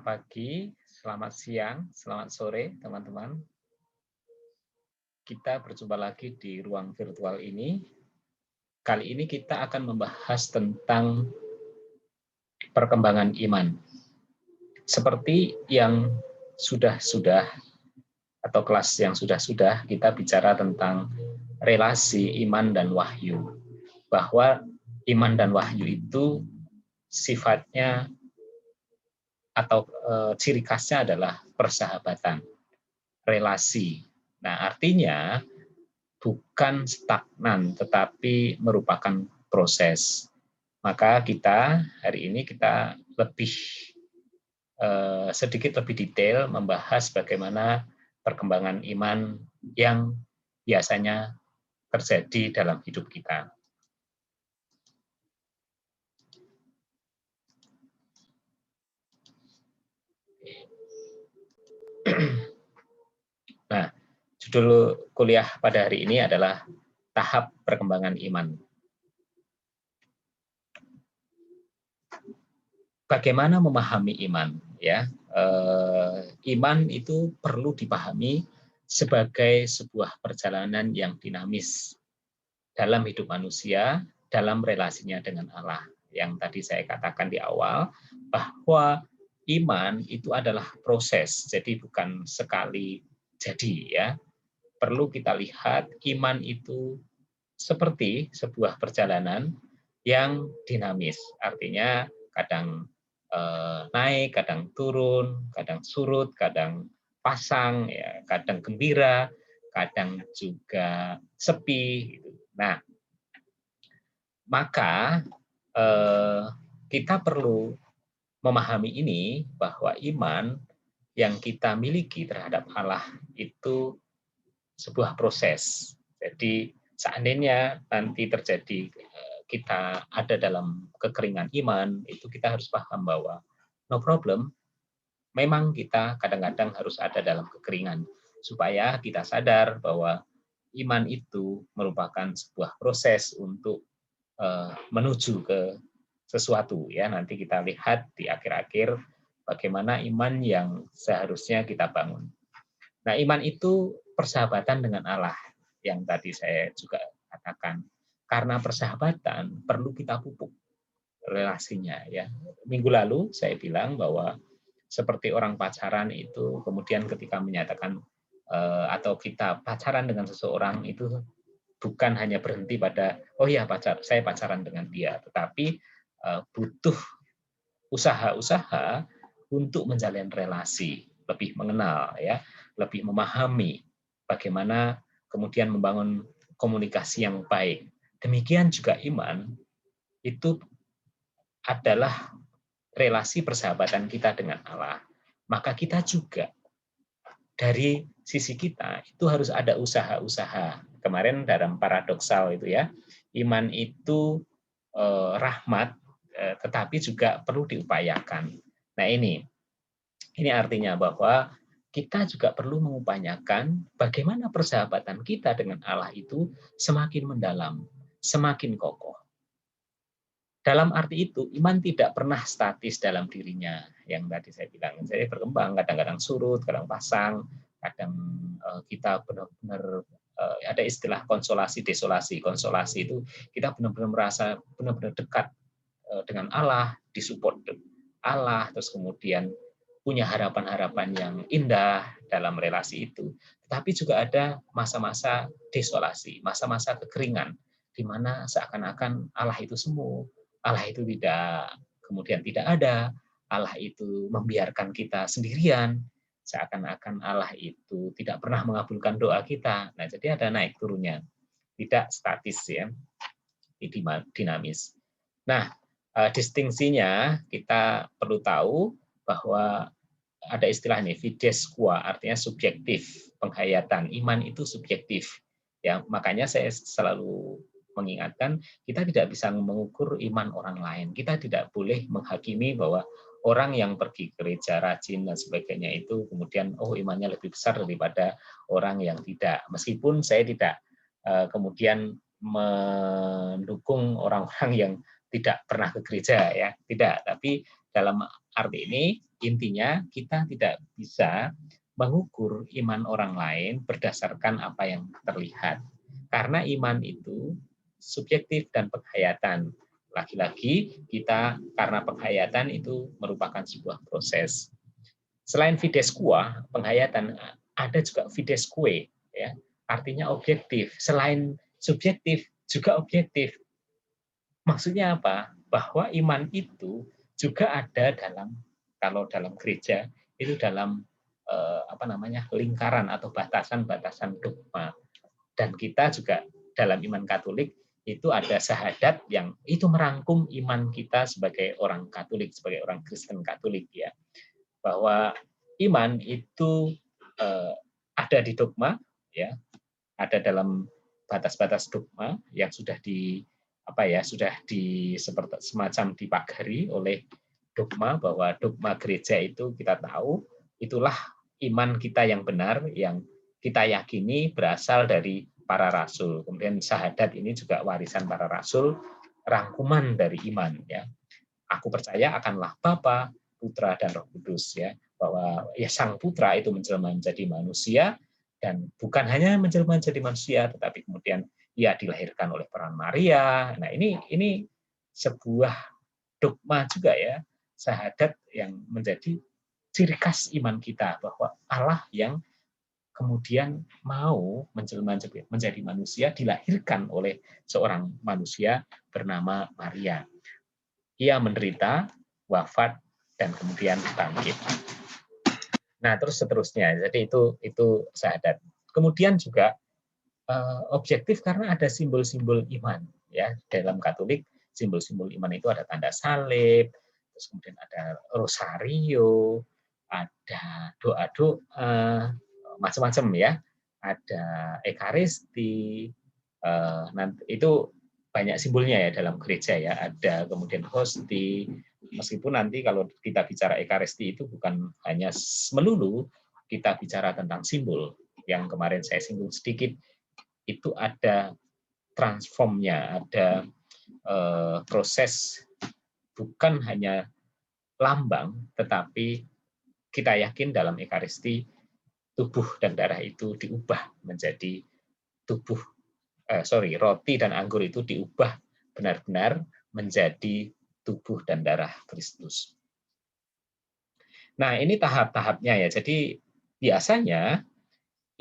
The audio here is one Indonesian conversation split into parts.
Selamat pagi, selamat siang, selamat sore, teman-teman. Kita berjumpa lagi di ruang virtual ini. Kali ini kita akan membahas tentang perkembangan iman. Seperti yang sudah-sudah atau kelas yang sudah-sudah kita bicara tentang relasi iman dan wahyu. Bahwa iman dan wahyu itu sifatnya atau ciri khasnya adalah persahabatan, relasi. Nah, artinya bukan stagnan, tetapi merupakan proses. Maka kita hari ini kita sedikit lebih detail membahas bagaimana perkembangan iman yang biasanya terjadi dalam hidup kita. Nah, judul kuliah pada hari ini adalah tahap perkembangan iman. Bagaimana memahami iman? Ya, iman itu perlu dipahami sebagai sebuah perjalanan yang dinamis dalam hidup manusia, dalam relasinya dengan Allah. Yang tadi saya katakan di awal, bahwa iman itu adalah proses, jadi bukan sekali jadi ya. Perlu kita lihat iman itu seperti sebuah perjalanan yang dinamis, artinya kadang naik, kadang turun, kadang surut, kadang pasang, ya, kadang gembira, kadang juga sepi. Gitu. Nah, maka kita perlu memahami ini bahwa iman yang kita miliki terhadap Allah itu sebuah proses. Jadi seandainya nanti terjadi kita ada dalam kekeringan iman, itu kita harus paham bahwa no problem, memang kita kadang-kadang harus ada dalam kekeringan supaya kita sadar bahwa iman itu merupakan sebuah proses untuk menuju ke sesuatu ya. Nanti kita lihat di akhir-akhir bagaimana iman yang seharusnya kita bangun. Nah, iman itu persahabatan dengan Allah yang tadi saya juga katakan. Karena persahabatan perlu kita pupuk relasinya ya. Minggu lalu saya bilang bahwa seperti orang pacaran itu kemudian ketika menyatakan atau kita pacaran dengan seseorang itu bukan hanya berhenti pada oh ya saya pacaran dengan dia, tetapi butuh usaha-usaha untuk menjalin relasi, lebih mengenal ya, lebih memahami bagaimana kemudian membangun komunikasi yang baik. Demikian juga iman itu adalah relasi persahabatan kita dengan Allah. Maka kita juga dari sisi kita itu harus ada usaha-usaha. Kemarin dalam paradoksal itu ya, iman itu rahmat, tetapi juga perlu diupayakan. Nah ini artinya bahwa kita juga perlu mengupayakan bagaimana persahabatan kita dengan Allah itu semakin mendalam, semakin kokoh. Dalam arti itu, iman tidak pernah statis dalam dirinya. Yang tadi saya bilang, saya berkembang, kadang-kadang surut, kadang pasang, kadang kita benar-benar ada istilah konsolasi, desolasi. Konsolasi itu kita benar-benar merasa benar-benar dekat dengan Allah, disupport Allah, terus kemudian punya harapan-harapan yang indah dalam relasi itu. Tetapi juga ada masa-masa desolasi, masa-masa kekeringan, di mana seakan-akan Allah itu semu, Allah itu kemudian tidak ada, Allah itu membiarkan kita sendirian, seakan-akan Allah itu tidak pernah mengabulkan doa kita. Nah, jadi ada naik turunnya, tidak statis ya, dinamis. Nah, distingsinya kita perlu tahu bahwa ada istilah ini fides qua, artinya subjektif, penghayatan. Iman itu subjektif. Ya, makanya saya selalu mengingatkan kita tidak bisa mengukur iman orang lain. Kita tidak boleh menghakimi bahwa orang yang pergi ke gereja rajin dan sebagainya itu kemudian imannya lebih besar daripada orang yang tidak. Meskipun saya tidak kemudian mendukung orang-orang yang tidak pernah ke gereja ya, tidak. Tapi dalam arti ini intinya kita tidak bisa mengukur iman orang lain berdasarkan apa yang terlihat. Karena iman itu subjektif dan penghayatan. Lagi-lagi kita karena penghayatan itu merupakan sebuah proses. Selain fides qua, penghayatan, ada juga fides que, ya. Artinya objektif. Selain subjektif juga objektif. Maksudnya apa? Bahwa iman itu juga ada dalam, kalau dalam gereja itu dalam lingkaran atau batasan-batasan dogma. Dan kita juga dalam iman Katolik itu ada syahadat yang itu merangkum iman kita sebagai orang Katolik, sebagai orang Kristen Katolik ya. Bahwa iman itu ada di dogma ya, ada dalam batas-batas dogma yang sudah seperti semacam dipagari oleh dogma, bahwa dogma gereja itu kita tahu itulah iman kita yang benar, yang kita yakini berasal dari para rasul. Kemudian syahadat ini juga warisan para rasul, rangkuman dari iman ya. Aku percaya akanlah Bapa, Putra dan Roh Kudus ya, bahwa ya Sang Putra itu menjelma menjadi manusia, dan bukan hanya menjelma menjadi manusia, tetapi kemudian ia dilahirkan oleh peran Maria. Nah, ini sebuah dogma juga ya, syahadat yang menjadi ciri khas iman kita, bahwa Allah yang kemudian mau menjelma menjadi manusia, dilahirkan oleh seorang manusia bernama Maria. Ia menderita, wafat, dan kemudian bangkit. Nah, terus seterusnya. Jadi itu syahadat. Kemudian juga objektif karena ada simbol-simbol iman ya. Dalam Katolik simbol-simbol iman itu ada tanda salib, terus kemudian ada rosario, ada doa-doa macam-macam ya. Ada ekaristi, nanti itu banyak simbolnya ya dalam gereja ya. Ada kemudian hosti, meskipun nanti kalau kita bicara ekaristi itu bukan hanya melulu kita bicara tentang simbol, yang kemarin saya singgung sedikit, itu ada transformnya, ada proses, bukan hanya lambang, tetapi kita yakin dalam ekaristi tubuh dan darah itu diubah menjadi roti dan anggur itu diubah benar-benar menjadi tubuh dan darah Kristus. Nah, ini tahap-tahapnya ya. Jadi biasanya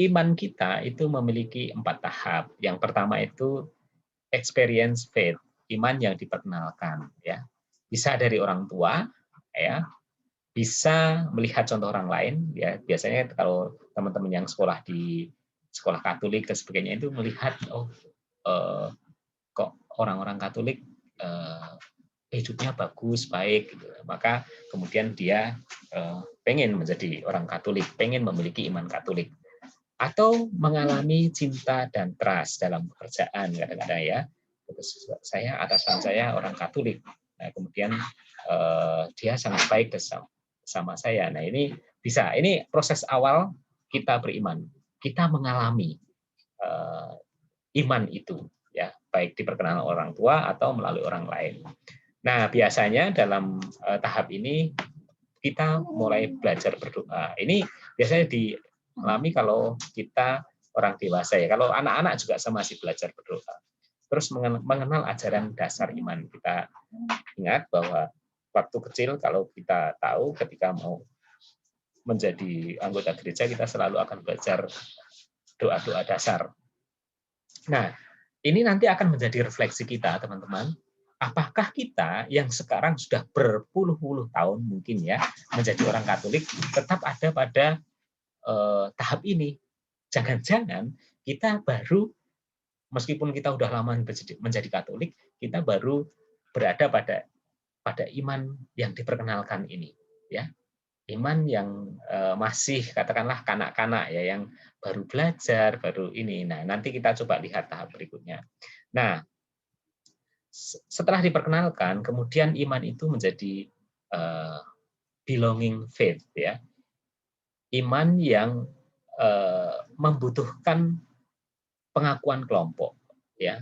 iman kita itu memiliki 4 tahap. Yang pertama itu experience faith, iman yang diperkenalkan ya. Bisa dari orang tua ya, bisa melihat contoh orang lain ya. Biasanya kalau teman-teman yang sekolah di sekolah Katolik dan sebagainya itu melihat kok orang-orang Katolik hidupnya bagus, baik gitu. Maka kemudian dia pengen menjadi orang Katolik, pengen memiliki iman Katolik. Atau mengalami cinta dan trust dalam pekerjaan kadang-kadang ya. Atasan saya orang Katolik. Nah, kemudian dia sangat baik sama saya. Nah, ini bisa. Ini proses awal kita beriman. Kita mengalami iman itu ya, baik diperkenalkan orang tua atau melalui orang lain. Nah, biasanya dalam tahap ini kita mulai belajar berdoa. Ini biasanya dialami kalau kita orang dewasa ya. Kalau anak-anak juga masih belajar berdoa. Terus mengenal ajaran dasar iman. Kita ingat bahwa waktu kecil kalau kita tahu ketika mau menjadi anggota gereja kita selalu akan belajar doa-doa dasar. Nah, ini nanti akan menjadi refleksi kita, teman-teman. Apakah kita yang sekarang sudah berpuluh-puluh tahun mungkin ya menjadi orang Katolik tetap ada pada tahap ini? Jangan-jangan kita baru, meskipun kita udah lama menjadi Katolik, kita baru berada pada iman yang diperkenalkan ini, ya. Iman yang masih katakanlah kanak-kanak ya, yang baru belajar, baru ini. Nah, nanti kita coba lihat tahap berikutnya. Nah, setelah diperkenalkan, kemudian iman itu menjadi belonging faith ya. Iman yang membutuhkan pengakuan kelompok ya.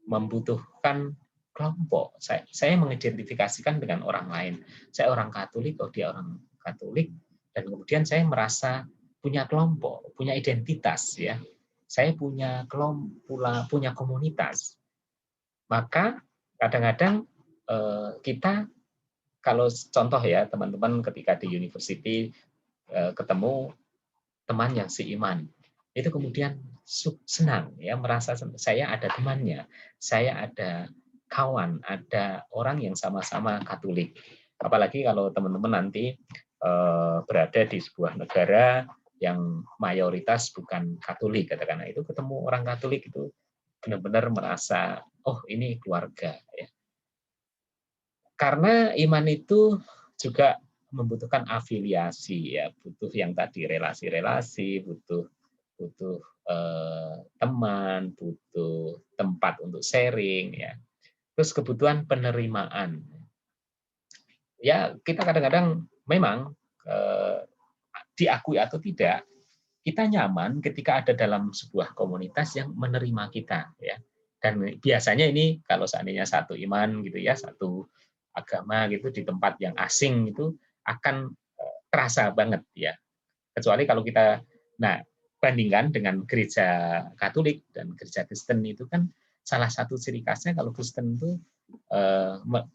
Membutuhkan kelompok. Saya mengidentifikasikan dengan orang lain. Saya orang Katolik, oh dia orang Katolik, dan kemudian saya merasa punya kelompok, punya identitas, ya. Saya punya kelompok, punya komunitas. Maka kadang-kadang kita, kalau contoh ya teman-teman ketika di university ketemu teman yang seiman, itu kemudian senang ya, merasa saya ada temannya, saya ada kawan, ada orang yang sama-sama Katolik. Apalagi kalau teman-teman nanti berada di sebuah negara yang mayoritas bukan Katolik, katakanlah, itu ketemu orang Katolik itu benar-benar merasa, oh ini keluarga, ya. Karena iman itu juga membutuhkan afiliasi, ya, butuh yang tadi relasi-relasi, butuh butuh teman, butuh tempat untuk sharing, ya. Terus kebutuhan penerimaan. Ya, kita kadang-kadang memang diakui atau tidak, kita nyaman ketika ada dalam sebuah komunitas yang menerima kita, ya. Dan biasanya ini kalau seandainya satu iman gitu ya, satu agama gitu di tempat yang asing itu akan terasa banget ya. Kecuali kalau kita, nah, bandingkan dengan gereja Katolik dan gereja Kristen itu kan salah satu ciri khasnya kalau Kristen itu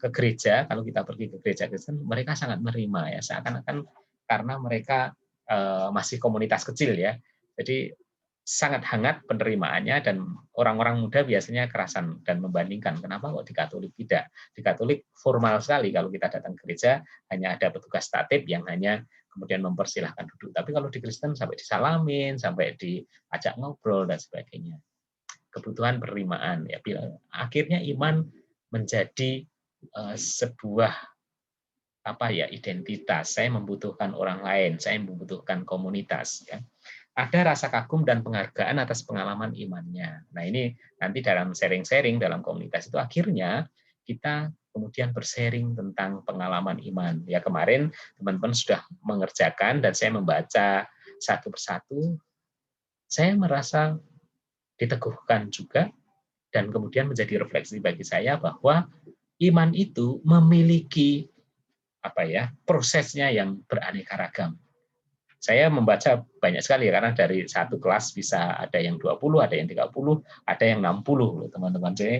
ke gereja, kalau kita pergi ke gereja Kristen, mereka sangat menerima ya, seakan-akan karena mereka masih komunitas kecil ya. Jadi sangat hangat penerimaannya, dan orang-orang muda biasanya kerasan dan membandingkan, kenapa kok di Katolik tidak. Di Katolik formal sekali, kalau kita datang ke gereja hanya ada petugas tatip yang hanya kemudian mempersilahkan duduk. Tapi kalau di Kristen sampai disalamin, sampai diajak ngobrol dan sebagainya. Kebutuhan penerimaan ya. Akhirnya iman menjadi sebuah apa ya, identitas. Saya membutuhkan orang lain, saya membutuhkan komunitas, ya. Ada rasa kagum dan penghargaan atas pengalaman imannya. Nah, ini nanti dalam sharing-sharing dalam komunitas itu akhirnya kita kemudian bersharing tentang pengalaman iman. Ya, kemarin teman-teman sudah mengerjakan dan saya membaca satu persatu, saya merasa diteguhkan juga, dan kemudian menjadi refleksi bagi saya bahwa iman itu memiliki apa ya, prosesnya yang beraneka ragam. Saya membaca banyak sekali karena dari satu kelas bisa ada yang 20, ada yang 30, ada yang 60 teman-teman. Jadi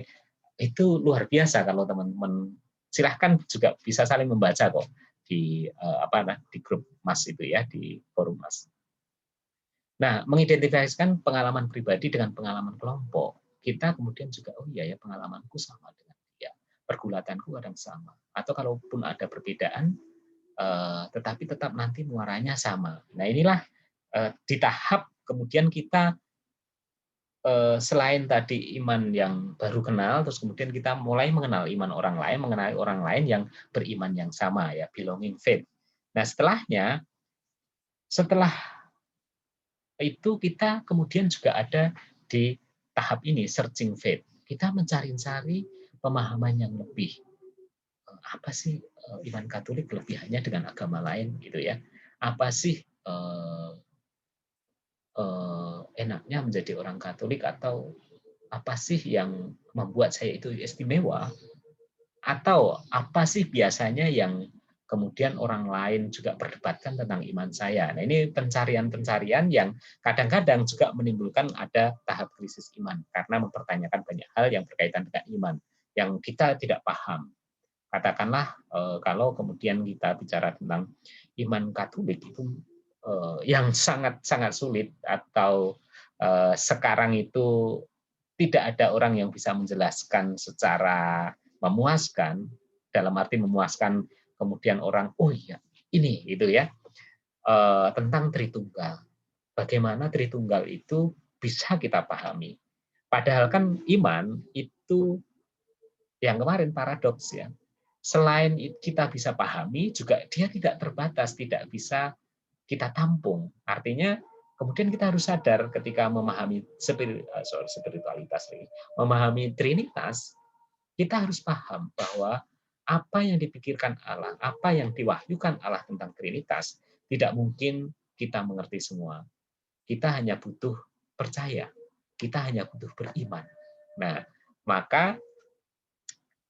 itu luar biasa kalau teman-teman, silahkan juga bisa saling membaca kok di di grup Mas itu ya, di forum Mas. Nah, mengidentifikasikan pengalaman pribadi dengan pengalaman kelompok. Kita kemudian juga, oh iya ya, pengalamanku sama dengan dia, pergulatanku kadang sama. Atau kalaupun ada perbedaan, tetapi tetap nanti muaranya sama. Nah, inilah di tahap kemudian kita selain tadi iman yang baru kenal, terus kemudian kita mulai mengenal iman orang lain, mengenali orang lain yang beriman yang sama ya, belonging faith. Nah, setelah itu kita kemudian juga ada di tahap ini, searching faith. Kita mencari-cari pemahaman yang lebih. Apa sih iman Katolik kelebihannya dengan agama lain gitu ya? Apa sih enaknya menjadi orang Katolik, atau apa sih yang membuat saya itu istimewa, atau apa sih biasanya yang kemudian orang lain juga perdebatkan tentang iman saya. Nah, ini pencarian-pencarian yang kadang-kadang juga menimbulkan ada tahap krisis iman karena mempertanyakan banyak hal yang berkaitan dengan iman yang kita tidak paham. Katakanlah kalau kemudian kita bicara tentang iman Katolik itu yang sangat-sangat sulit, atau sekarang itu tidak ada orang yang bisa menjelaskan secara memuaskan, dalam arti memuaskan kemudian orang, oh iya, ini gitu ya, tentang Tritunggal. Bagaimana Tritunggal itu bisa kita pahami. Padahal kan iman itu yang kemarin paradoks ya. Selain kita bisa pahami, juga dia tidak terbatas, tidak bisa kita tampung. Artinya kemudian kita harus sadar ketika memahami spiritualitas ini, memahami Trinitas, kita harus paham bahwa apa yang dipikirkan Allah, apa yang diwahyukan Allah tentang Trinitas, tidak mungkin kita mengerti semua. Kita hanya butuh percaya, kita hanya butuh beriman. Nah, maka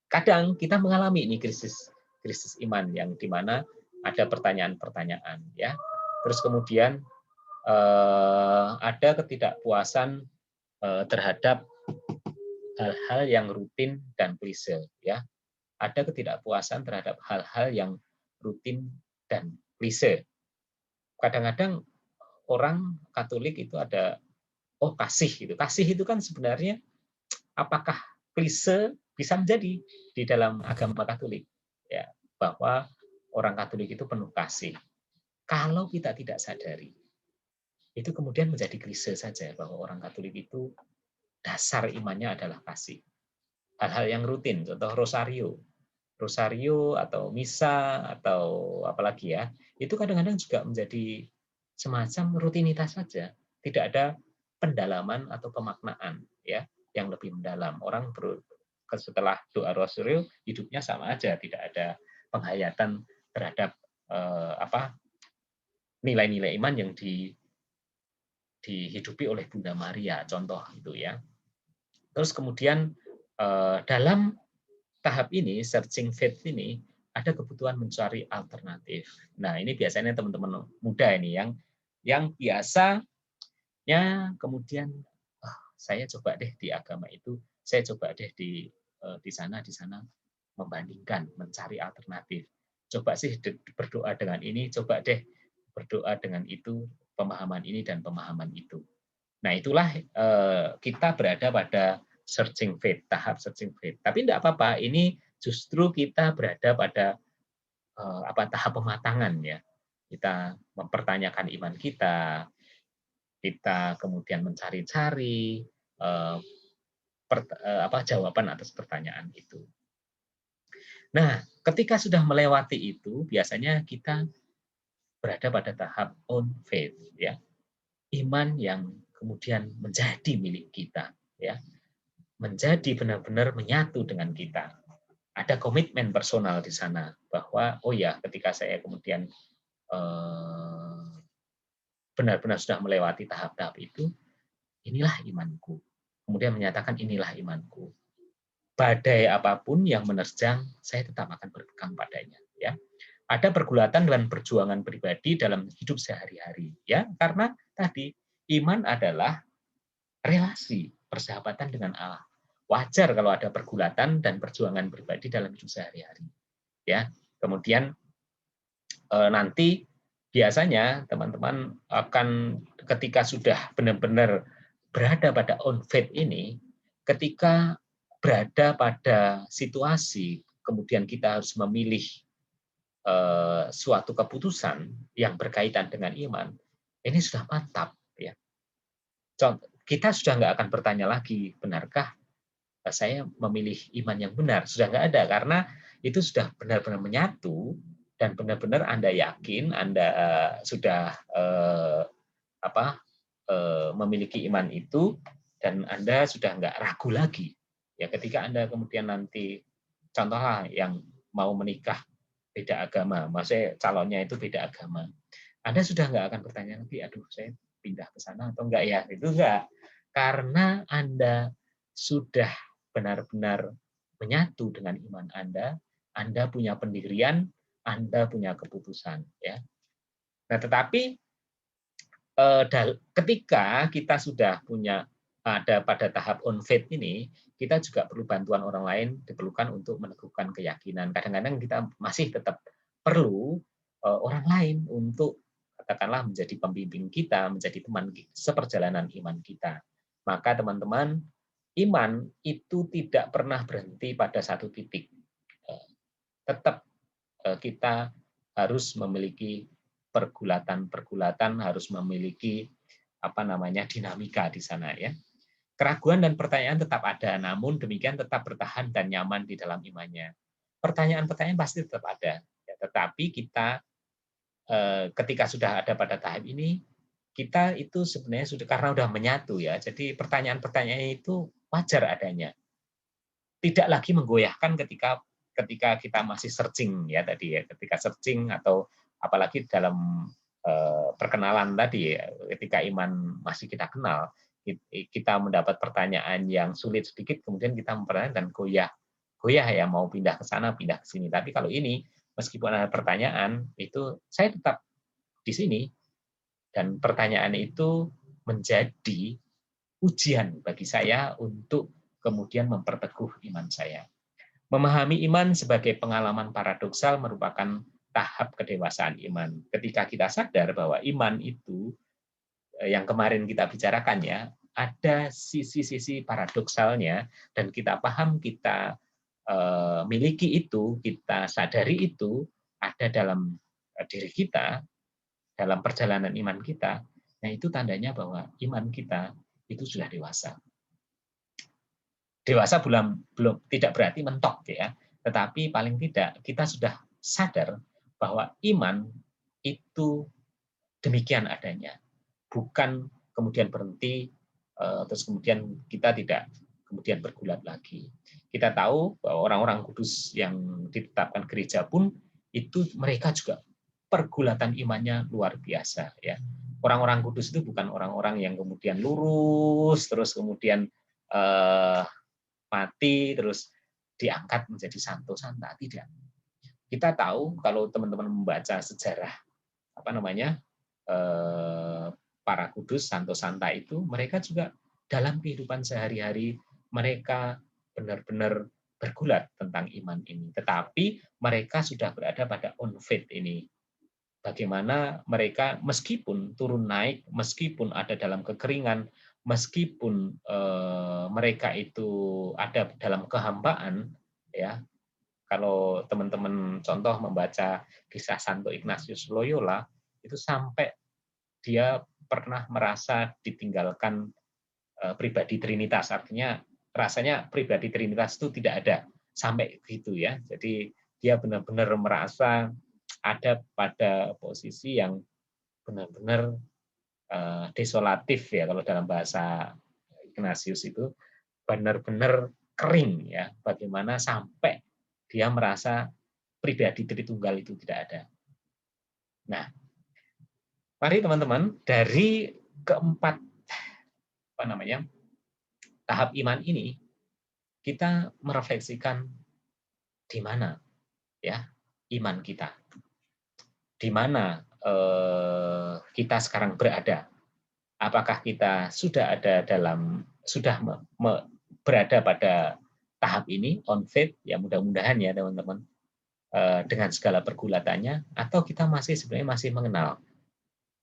kadang kita mengalami ini krisis krisis iman yang di mana ada pertanyaan-pertanyaan ya. Terus kemudian ada ketidakpuasan terhadap hal-hal yang rutin dan klise ya. Ada ketidakpuasan terhadap hal-hal yang rutin dan klise. Kadang-kadang orang Katolik itu ada kasih gitu. Kasih itu kan sebenarnya apakah klise bisa menjadi di dalam agama Katolik ya, bahwa orang Katolik itu penuh kasih. Kalau kita tidak sadari, itu kemudian menjadi klise saja bahwa orang Katolik itu dasar imannya adalah kasih. Hal-hal yang rutin, contoh rosario atau misa atau apalagi ya, itu kadang-kadang juga menjadi semacam rutinitas saja, tidak ada pendalaman atau pemaknaan ya yang lebih mendalam. Orang setelah doa rosario hidupnya sama aja, tidak ada penghayatan terhadap nilai-nilai iman yang dihidupi oleh Bunda Maria, contoh itu ya. Terus kemudian dalam tahap ini, searching faith ini, ada kebutuhan mencari alternatif. Nah, ini biasanya teman-teman muda ini yang biasanya kemudian saya coba deh di agama itu, saya coba deh di sana membandingkan, mencari alternatif. Coba sih berdoa dengan ini, coba deh berdoa dengan itu, pemahaman ini dan pemahaman itu. Nah, itulah kita berada pada searching faith, tahap searching faith. Tapi tidak apa-apa, ini justru kita berada pada tahap pematangan ya. Kita mempertanyakan iman kita, kita kemudian mencari-cari jawaban atas pertanyaan itu. Nah, ketika sudah melewati itu, biasanya kita berada pada tahap on faith ya. Iman yang kemudian menjadi milik kita ya. Menjadi benar-benar menyatu dengan kita. Ada komitmen personal di sana bahwa oh ya, ketika saya kemudian benar-benar sudah melewati tahap-tahap itu, inilah imanku. Kemudian menyatakan inilah imanku. Badai apapun yang menerjang, saya tetap akan berpegang padanya. Ya, ada pergulatan dan perjuangan pribadi dalam hidup sehari-hari. Ya, karena tadi iman adalah relasi persahabatan dengan Allah. Wajar kalau ada pergulatan dan perjuangan pribadi dalam hidup sehari-hari. Ya, kemudian nanti biasanya teman-teman akan ketika sudah benar-benar berada pada on faith ini, ketika berada pada situasi kemudian kita harus memilih suatu keputusan yang berkaitan dengan iman, ini sudah mantap ya. Kita sudah nggak akan bertanya lagi, benarkah saya memilih iman yang benar? Sudah nggak ada, karena itu sudah benar-benar menyatu dan benar-benar Anda yakin, Anda sudah memiliki iman itu, dan Anda sudah nggak ragu lagi. Ya, ketika Anda kemudian nanti, contohlah yang mau menikah beda agama, maksudnya calonnya itu beda agama, Anda sudah nggak akan bertanya lagi, aduh saya pindah ke sana atau enggak ya? Itu enggak. Karena Anda sudah benar-benar menyatu dengan iman Anda punya pendirian, Anda punya keputusan. Ya. Nah, tetapi ketika kita sudah ada pada tahap on faith ini, kita juga perlu bantuan orang lain, diperlukan untuk meneguhkan keyakinan. Kadang-kadang kita masih tetap perlu orang lain untuk katakanlah menjadi pembimbing kita, menjadi teman seperjalanan iman kita. Maka teman-teman, iman itu tidak pernah berhenti pada satu titik. Tetap kita harus memiliki pergulatan, harus memiliki dinamika di sana ya. Keraguan dan pertanyaan tetap ada, namun demikian tetap bertahan dan nyaman di dalam imannya. Pertanyaan-pertanyaan pasti tetap ada, ya, tetapi kita ketika sudah ada pada tahap ini, kita itu sebenarnya sudah karena sudah menyatu ya. Jadi pertanyaan-pertanyaan itu wajar adanya. Tidak lagi menggoyahkan ketika kita masih searching ya tadi ya, ketika searching atau apalagi dalam perkenalan tadi, ketika iman masih kita kenal, kita mendapat pertanyaan yang sulit sedikit, kemudian kita mempertanyakan dan goyah. goyah ya, mau pindah ke sana, pindah ke sini. Tapi kalau ini, meskipun ada pertanyaan, itu saya tetap di sini, dan pertanyaan itu menjadi ujian bagi saya untuk kemudian memperteguh iman saya. Memahami iman sebagai pengalaman paradoksal merupakan tahap kedewasaan iman. Ketika kita sadar bahwa iman itu, yang kemarin kita bicarakan ya, ada sisi-sisi paradoksalnya, dan kita paham, kita miliki itu, kita sadari itu ada dalam diri kita, dalam perjalanan iman kita. Nah, itu tandanya bahwa iman kita itu sudah dewasa. Dewasa belum tidak berarti mentok ya, tetapi paling tidak kita sudah sadar bahwa iman itu demikian adanya, bukan kemudian berhenti terus kemudian kita tidak kemudian bergulat lagi. Kita tahu bahwa orang-orang kudus yang ditetapkan gereja pun itu mereka juga pergulatan imannya luar biasa ya. Orang-orang kudus itu bukan orang-orang yang kemudian lurus terus kemudian mati terus diangkat menjadi santo santa, tidak. Kita tahu kalau teman-teman membaca sejarah apa namanya para kudus santo santa itu, mereka juga dalam kehidupan sehari-hari mereka benar-benar bergulat tentang iman ini, tetapi mereka sudah berada pada on faith ini. Bagaimana mereka meskipun turun naik, meskipun ada dalam kekeringan, meskipun mereka itu ada dalam kehambaan, ya. Kalau teman-teman contoh membaca kisah Santo Ignatius Loyola, itu sampai dia pernah merasa ditinggalkan pribadi Trinitas, artinya rasanya pribadi Trinitas itu tidak ada, sampai gitu ya. Jadi dia benar-benar merasa ada pada posisi yang benar-benar desolatif ya, kalau dalam bahasa Ignatius itu benar-benar kering ya, bagaimana sampai dia merasa pribadi Tritunggal itu tidak ada. Nah, mari teman-teman, dari keempat tahap iman ini kita merefleksikan di mana ya iman kita, di mana kita sekarang berada. Apakah kita sudah berada pada tahap ini on faith ya, mudah-mudahan ya teman-teman, dengan segala pergulatannya, atau kita sebenarnya masih mengenal,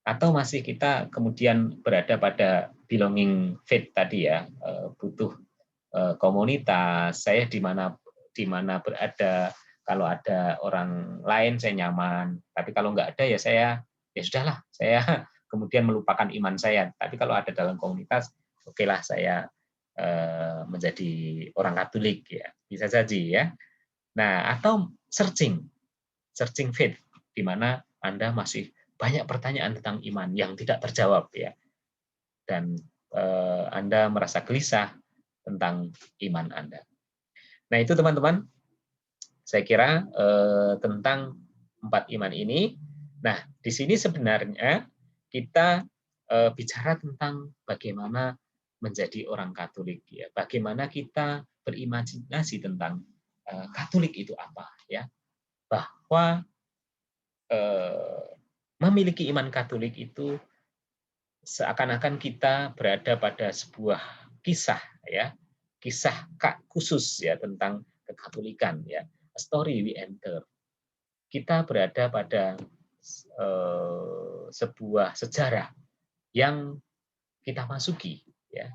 atau masih kita kemudian berada pada belonging faith tadi ya, butuh komunitas, saya di mana berada, kalau ada orang lain saya nyaman, tapi kalau nggak ada ya ya sudahlah, saya kemudian melupakan iman saya. Tapi kalau ada dalam komunitas, okelah saya menjadi orang Katolik ya, bisa jadi ya. Nah, atau searching faith, di mana Anda masih banyak pertanyaan tentang iman yang tidak terjawab ya, dan Anda merasa gelisah tentang iman Anda. Nah, itu teman-teman, saya kira tentang 4 iman ini. Nah, di sini sebenarnya kita bicara tentang bagaimana menjadi orang Katolik ya. Bagaimana kita berimajinasi tentang Katolik itu apa ya. Bahwa memiliki iman Katolik itu seakan-akan kita berada pada sebuah kisah ya, kisah khusus ya tentang kekatolikan ya. A story we enter. Kita berada pada sebuah sejarah yang kita masuki ya.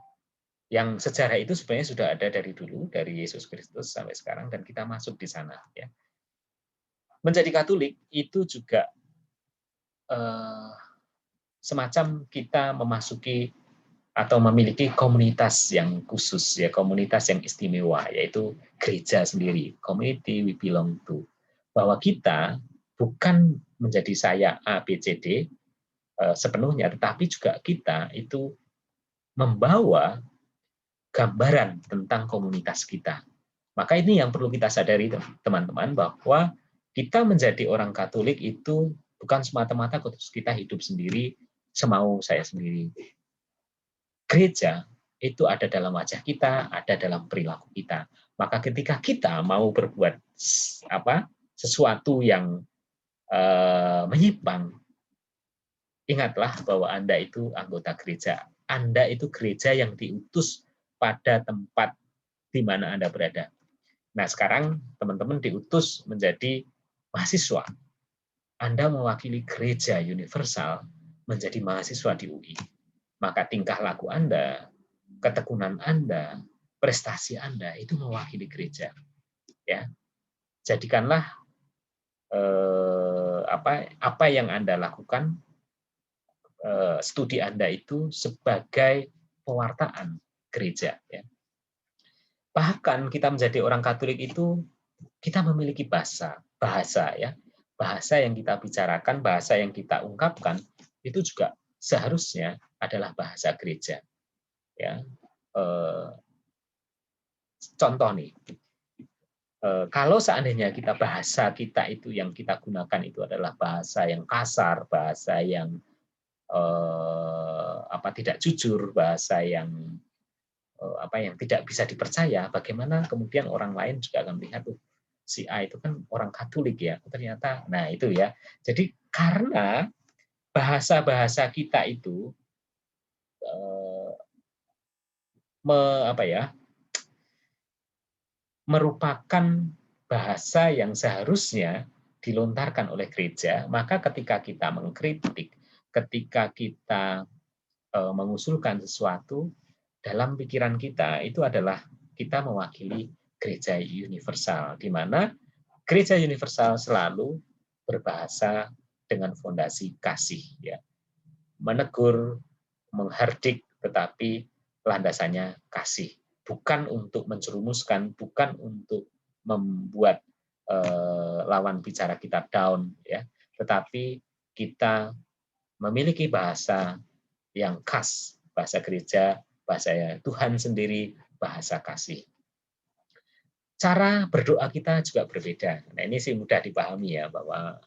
Yang sejarah itu sebenarnya sudah ada dari dulu, dari Yesus Kristus sampai sekarang, dan kita masuk di sana ya. Menjadi Katolik itu juga semacam kita memasuki atau memiliki komunitas yang khusus ya, komunitas yang istimewa, yaitu gereja sendiri, community we belong to. Bahwa kita bukan menjadi saya A, B, C, D sepenuhnya, tetapi juga kita itu membawa gambaran tentang komunitas kita. Maka ini yang perlu kita sadari teman-teman, bahwa kita menjadi orang Katolik itu bukan semata-mata kita hidup sendiri, semau saya sendiri. Gereja itu ada dalam wajah kita, ada dalam perilaku kita. Maka ketika kita mau berbuat sesuatu yang menyimpang, ingatlah bahwa Anda itu anggota gereja. Anda itu gereja yang diutus pada tempat di mana Anda berada. Nah, sekarang teman-teman diutus menjadi mahasiswa. Anda mewakili gereja universal menjadi mahasiswa di UI. Maka tingkah laku Anda, ketekunan Anda, prestasi Anda itu mewakili gereja. Ya, jadikanlah apa yang Anda lakukan, studi Anda itu sebagai pewartaan gereja. Ya. Bahkan kita menjadi orang Katolik itu kita memiliki bahasa ya, bahasa yang kita bicarakan, bahasa yang kita ungkapkan itu juga seharusnya adalah bahasa gereja. Ya, contoh nih, kalau seandainya bahasa kita itu yang kita gunakan itu adalah bahasa yang kasar, bahasa yang tidak jujur, bahasa yang yang tidak bisa dipercaya, bagaimana kemudian orang lain juga akan melihat tuh si A itu kan orang Katolik ya, ternyata. Nah itu ya. Jadi karena bahasa-bahasa kita itu merupakan bahasa yang seharusnya dilontarkan oleh gereja, maka ketika kita mengkritik, ketika kita mengusulkan sesuatu, dalam pikiran kita itu adalah kita mewakili gereja universal, di mana gereja universal selalu berbahasa dengan fondasi kasih, ya, menegur, menghardik, tetapi landasannya kasih, bukan untuk menjerumuskan, bukan untuk membuat lawan bicara kita down, ya, tetapi kita memiliki bahasa yang khas, bahasa gereja, bahasa Tuhan sendiri, bahasa kasih. Cara berdoa kita juga berbeda. Nah, ini sih mudah dipahami ya, bahwa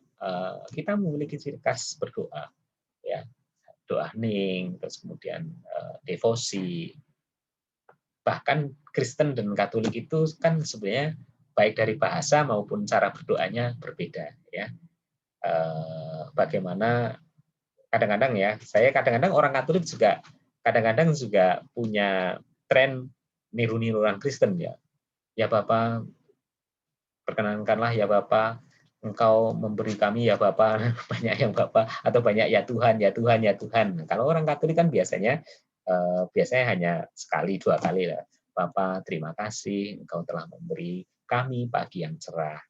kita memiliki ciri khas berdoa, ya, doa hening, terus kemudian devosi. Bahkan Kristen dan Katolik itu kan sebenarnya baik dari bahasa maupun cara berdoanya berbeda, ya. Bagaimana kadang-kadang ya, saya kadang-kadang orang Katolik juga kadang-kadang juga punya tren niru-niru orang Kristen ya. Ya Bapa, perkenankanlah ya Bapa, Engkau memberi kami ya Bapa banyak yang Bapa, atau banyak ya Tuhan, ya Tuhan, ya Tuhan. Kalau orang Katolik kan biasanya hanya sekali dua kali lah. Bapa, terima kasih Engkau telah memberi kami pagi yang cerah,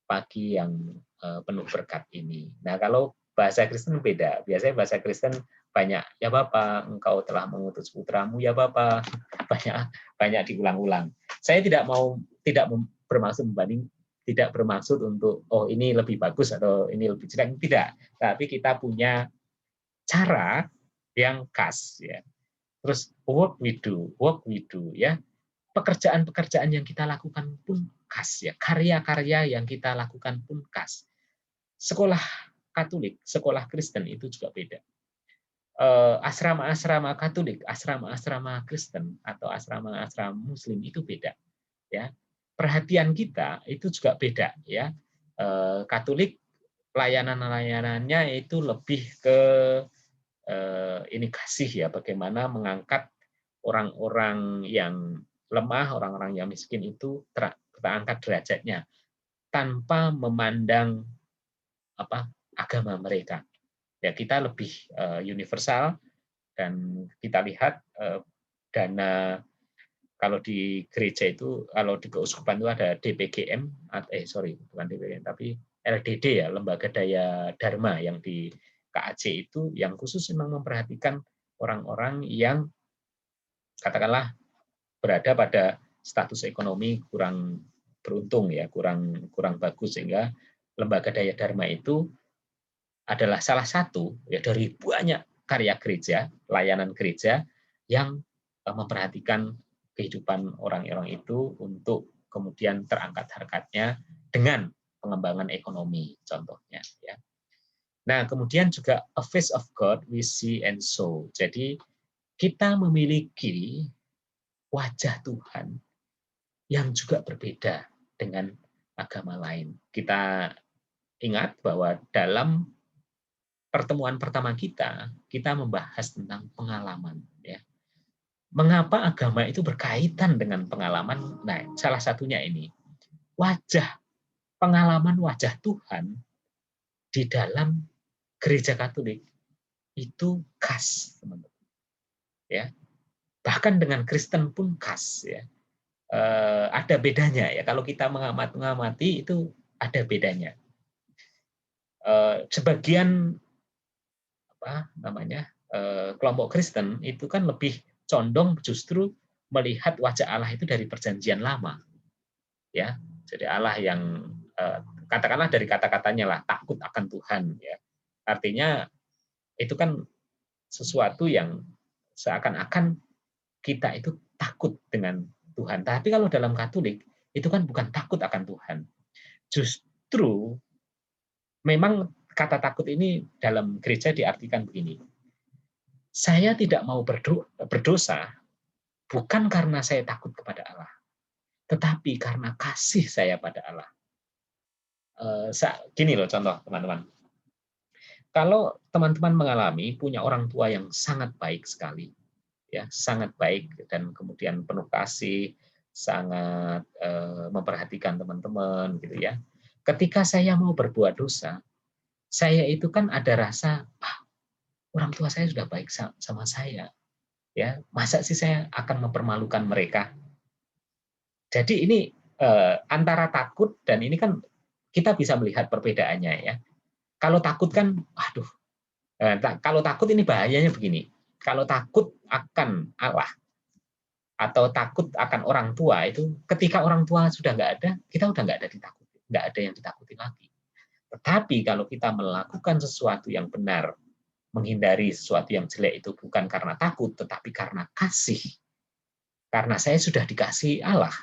pagi yang penuh berkat ini. Nah, kalau bahasa Kristen beda. Biasanya bahasa Kristen banyak, ya Bapa, Engkau telah mengutus putramu, ya Bapa. Banyak diulang-ulang. Saya tidak bermaksud membanding, tidak bermaksud untuk ini lebih bagus atau ini lebih jelek, tidak. Tapi kita punya cara yang khas, ya. Terus work we do, ya. Pekerjaan-pekerjaan yang kita lakukan pun khas, ya. Karya-karya yang kita lakukan pun khas. Sekolah Katolik, sekolah Kristen itu juga beda. Asrama-asrama Katolik, asrama-asrama Kristen atau asrama-asrama Muslim itu beda, ya. Perhatian kita itu juga beda, ya. Katolik layanan-layanannya itu lebih ke ini kasih, ya, bagaimana mengangkat orang-orang yang lemah, orang-orang yang miskin itu kita angkat derajatnya tanpa memandang agama mereka. Ya, kita lebih universal, dan kita lihat dana kalau di gereja itu, kalau di keuskupan itu ada DPGM, bukan DPGM, tapi LDD ya, Lembaga Daya Dharma yang di KAJ itu yang khusus memang memperhatikan orang-orang yang katakanlah berada pada status ekonomi kurang beruntung, ya, kurang bagus, sehingga Lembaga Daya Dharma itu adalah salah satu ya dari banyak karya gereja, layanan gereja yang memperhatikan kehidupan orang-orang itu untuk kemudian terangkat harkatnya dengan pengembangan ekonomi, contohnya, ya. Nah, kemudian juga a face of God we see and so. Jadi kita memiliki wajah Tuhan yang juga berbeda dengan agama lain. Kita ingat bahwa dalam pertemuan pertama kita membahas tentang pengalaman. Ya. Mengapa agama itu berkaitan dengan pengalaman? Nah, salah satunya ini, wajah pengalaman wajah Tuhan di dalam gereja Katolik itu khas, teman-teman. Ya, bahkan dengan Kristen pun khas. Ya, ada bedanya ya. Kalau kita mengamati itu ada bedanya. Sebagian apa namanya kelompok Kristen itu kan lebih condong justru melihat wajah Allah itu dari Perjanjian Lama, ya. Jadi Allah yang katakanlah dari kata-katanya lah takut akan Tuhan, ya. Artinya itu kan sesuatu yang seakan-akan kita itu takut dengan Tuhan. Tapi kalau dalam Katolik itu kan bukan takut akan Tuhan. Justru memang kata takut ini dalam gereja diartikan begini. Saya tidak mau berdosa bukan karena saya takut kepada Allah, tetapi karena kasih saya pada Allah. Gini loh contoh teman-teman. Kalau teman-teman mengalami punya orang tua yang sangat baik sekali, ya sangat baik dan kemudian penuh kasih, sangat memperhatikan teman-teman, gitu ya. Ketika saya mau berbuat dosa, saya itu kan ada rasa, orang tua saya sudah baik sama saya, ya masa sih saya akan mempermalukan mereka. Jadi ini antara takut dan ini kan kita bisa melihat perbedaannya ya. Kalau takut kan, aduh, kalau takut ini bahayanya begini. Kalau takut akan Allah atau takut akan orang tua itu, ketika orang tua sudah nggak ada, kita udah nggak ada ditakuti, nggak ada yang ditakuti lagi. Tetapi kalau kita melakukan sesuatu yang benar, menghindari sesuatu yang jelek itu bukan karena takut, tetapi karena kasih. Karena saya sudah dikasih Allah,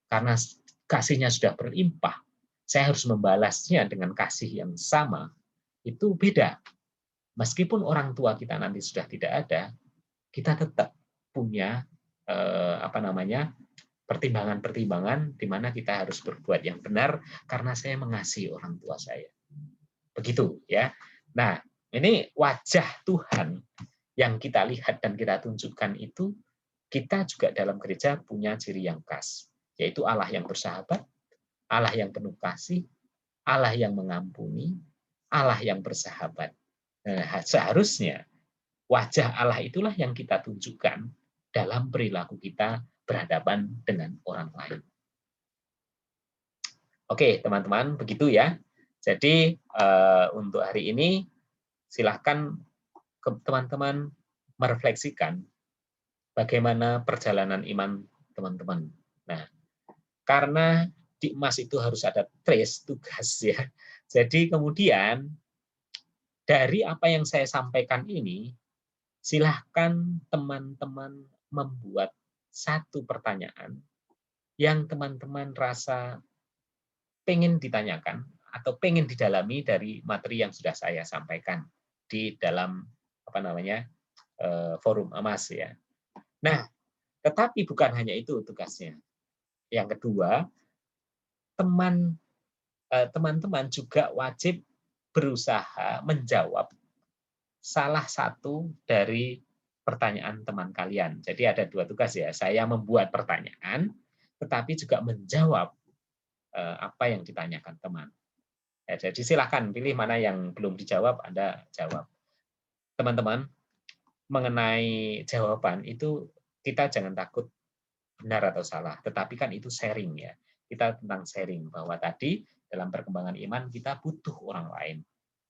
karena kasihnya sudah berlimpah, saya harus membalasnya dengan kasih yang sama, itu beda. Meskipun orang tua kita nanti sudah tidak ada, kita tetap punya pertimbangan-pertimbangan di mana kita harus berbuat yang benar karena saya mengasihi orang tua saya. Begitu ya. Nah, ini wajah Tuhan yang kita lihat dan kita tunjukkan itu, kita juga dalam gereja punya ciri yang khas, yaitu Allah yang bersahabat, Allah yang penuh kasih, Allah yang mengampuni, Allah yang bersahabat. Nah, seharusnya wajah Allah itulah yang kita tunjukkan dalam perilaku kita berhadapan dengan orang lain. Oke, teman-teman, begitu ya. Jadi untuk hari ini silahkan teman-teman merefleksikan bagaimana perjalanan iman teman-teman. Nah, karena di emas itu harus ada trace tugas ya. Jadi kemudian dari apa yang saya sampaikan ini, silahkan teman-teman membuat satu pertanyaan yang teman-teman rasa pengen ditanyakan atau pengen didalami dari materi yang sudah saya sampaikan di dalam forum emas ya. Nah, tetapi bukan hanya itu tugasnya. Yang kedua, teman-teman juga wajib berusaha menjawab salah satu dari pertanyaan teman kalian. Jadi ada dua tugas ya. Saya membuat pertanyaan, tetapi juga menjawab apa yang ditanyakan teman. Ya, jadi silakan pilih mana yang belum dijawab, Anda jawab. Teman-teman, mengenai jawaban itu kita jangan takut benar atau salah, tetapi kan itu sharing ya. Kita tentang sharing bahwa tadi dalam perkembangan iman kita butuh orang lain,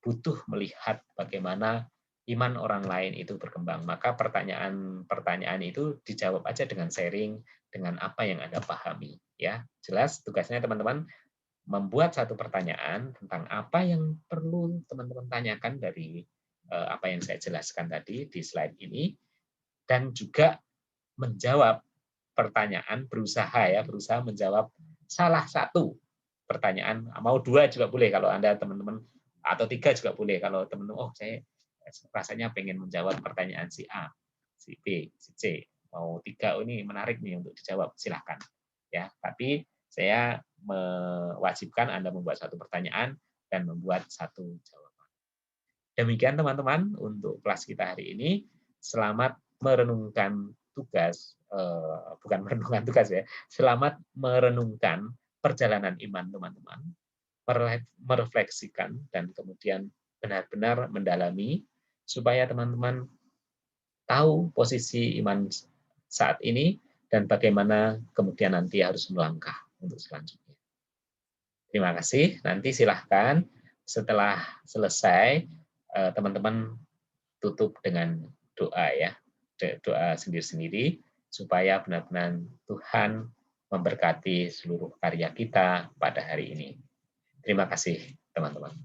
butuh melihat bagaimana iman orang lain itu berkembang. Maka pertanyaan-pertanyaan itu dijawab aja dengan sharing, dengan apa yang Anda pahami. Ya, jelas tugasnya teman-teman membuat satu pertanyaan tentang apa yang perlu teman-teman tanyakan dari apa yang saya jelaskan tadi di slide ini, dan juga menjawab pertanyaan, berusaha menjawab salah satu pertanyaan, mau dua juga boleh kalau Anda teman-teman, atau tiga juga boleh kalau teman-teman, saya rasanya pengen menjawab pertanyaan si A, si B, si C, mau tiga, ini menarik nih untuk dijawab, silahkan. ya. Tapi saya mewajibkan Anda membuat satu pertanyaan dan membuat satu jawaban. Demikian teman-teman untuk kelas kita hari ini. Selamat merenungkan tugas, bukan merenungkan tugas ya, selamat merenungkan perjalanan iman teman-teman, merefleksikan dan kemudian benar-benar mendalami supaya teman-teman tahu posisi iman saat ini dan bagaimana kemudian nanti harus melangkah untuk selanjutnya. Terima kasih. Nanti silahkan setelah selesai teman-teman tutup dengan doa ya, doa sendiri-sendiri supaya benar-benar Tuhan memberkati seluruh karya kita pada hari ini. Terima kasih teman-teman.